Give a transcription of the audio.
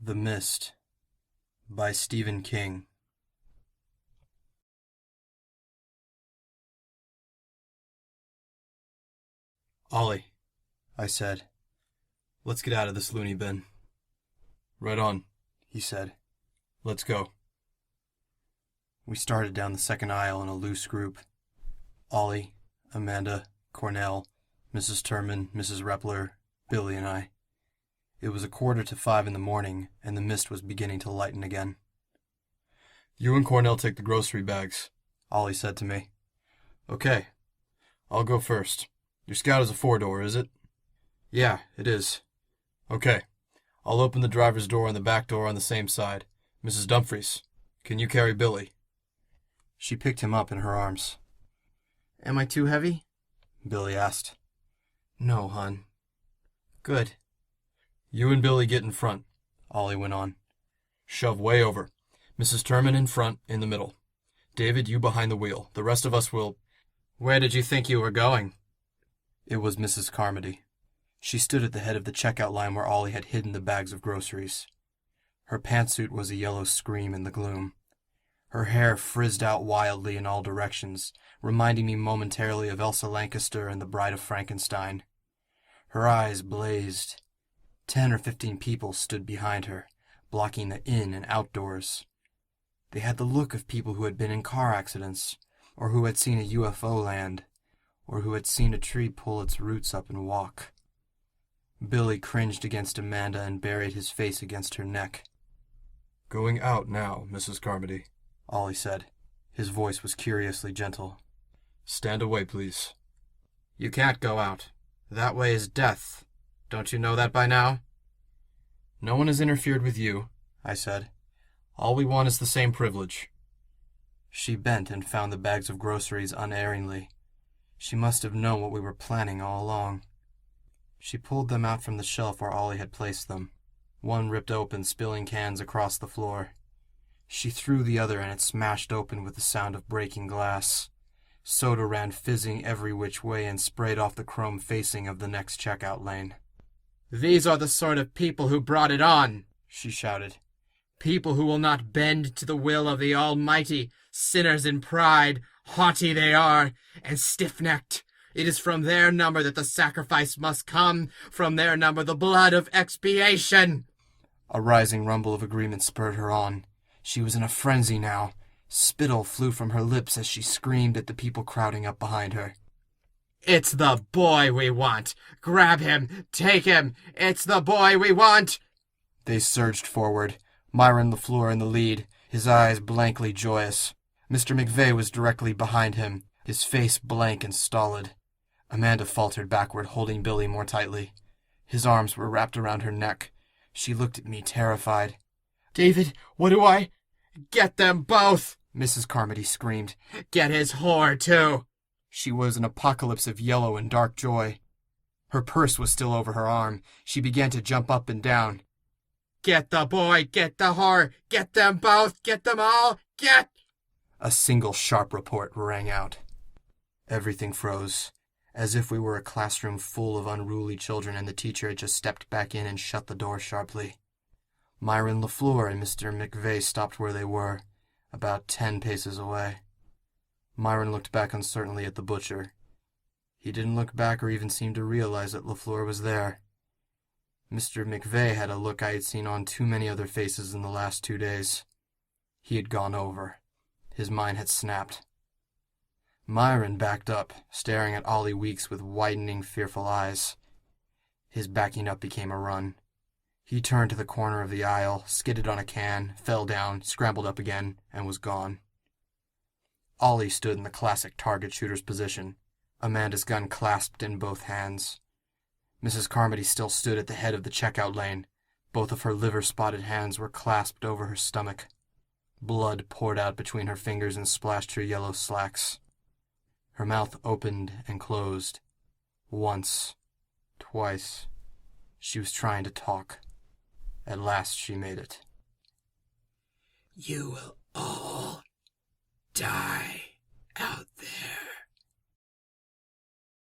The Mist by Stephen King. "Ollie," I said, "let's get out of this loony bin." "Right on," he said. "Let's go." We started down the second aisle in a loose group. Ollie, Amanda, Cornell, Mrs. Turman, Mrs. Repler, Billy, and I. It was 4:45 in the morning, and the mist was beginning to lighten again. "You and Cornell take the grocery bags," Ollie said to me. "Okay. I'll go first. Your Scout is a 4-door, is it?" "Yeah, it is." "Okay. I'll open the driver's door and the back door on the same side. Mrs. Dumfries, can you carry Billy?" She picked him up in her arms. "Am I too heavy?" Billy asked. "No, hon." "Good." "You and Billy get in front," Ollie went on. "Shove way over. Mrs. Turman in front, in the middle. David, you behind the wheel. The rest of us will—" "Where did you think you were going?" It was Mrs. Carmody. She stood at the head of the checkout line where Ollie had hidden the bags of groceries. Her pantsuit was a yellow scream in the gloom. Her hair frizzed out wildly in all directions, reminding me momentarily of Elsa Lanchester and the Bride of Frankenstein. Her eyes blazed. 10 or 15 people stood behind her, blocking the in and outdoors. They had the look of people who had been in car accidents, or who had seen a UFO land, or who had seen a tree pull its roots up and walk. Billy cringed against Amanda and buried his face against her neck. "Going out now, Mrs. Carmody," Ollie said. His voice was curiously gentle. "Stand away, please." "You can't go out. That way is death. Don't you know that by now?" "No one has interfered with you," I said. "All we want is the same privilege." She bent and found the bags of groceries unerringly. She must have known what we were planning all along. She pulled them out from the shelf where Ollie had placed them. One ripped open, spilling cans across the floor. She threw the other, and it smashed open with the sound of breaking glass. Soda ran fizzing every which way and sprayed off the chrome facing of the next checkout lane. "These are the sort of people who brought it on," she shouted. "People who will not bend to the will of the Almighty, sinners in pride, haughty they are, and stiff-necked. It is from their number that the sacrifice must come, from their number the blood of expiation." A rising rumble of agreement spurred her on. She was in a frenzy now. Spittle flew from her lips as she screamed at the people crowding up behind her. "It's the boy we want! Grab him! Take him! It's the boy we want!" They surged forward, Myron LaFleur in the lead, his eyes blankly joyous. Mr. McVeigh was directly behind him, his face blank and stolid. Amanda faltered backward, holding Billy more tightly. His arms were wrapped around her neck. She looked at me, terrified. "David, what do I—" "Get them both!" Mrs. Carmody screamed. "Get his whore, too!" She was an apocalypse of yellow and dark joy. Her purse was still over her arm. She began to jump up and down. "Get the boy! Get the whore! Get them both! Get them all! Get—" A single sharp report rang out. Everything froze, as if we were a classroom full of unruly children and the teacher had just stepped back in and shut the door sharply. Myron LaFleur and Mr. McVeigh stopped where they were, about 10 paces away. Myron looked back uncertainly at the butcher. He didn't look back or even seem to realize that LaFleur was there. Mr. McVeigh had a look I had seen on too many other faces in the last 2 days. He had gone over. His mind had snapped. Myron backed up, staring at Ollie Weeks with widening, fearful eyes. His backing up became a run. He turned to the corner of the aisle, skidded on a can, fell down, scrambled up again, and was gone. Ollie stood in the classic target shooter's position, Amanda's gun clasped in both hands. Mrs. Carmody still stood at the head of the checkout lane. Both of her liver-spotted hands were clasped over her stomach. Blood poured out between her fingers and splashed her yellow slacks. Her mouth opened and closed. Once. Twice. She was trying to talk. At last she made it. "You will all die out there."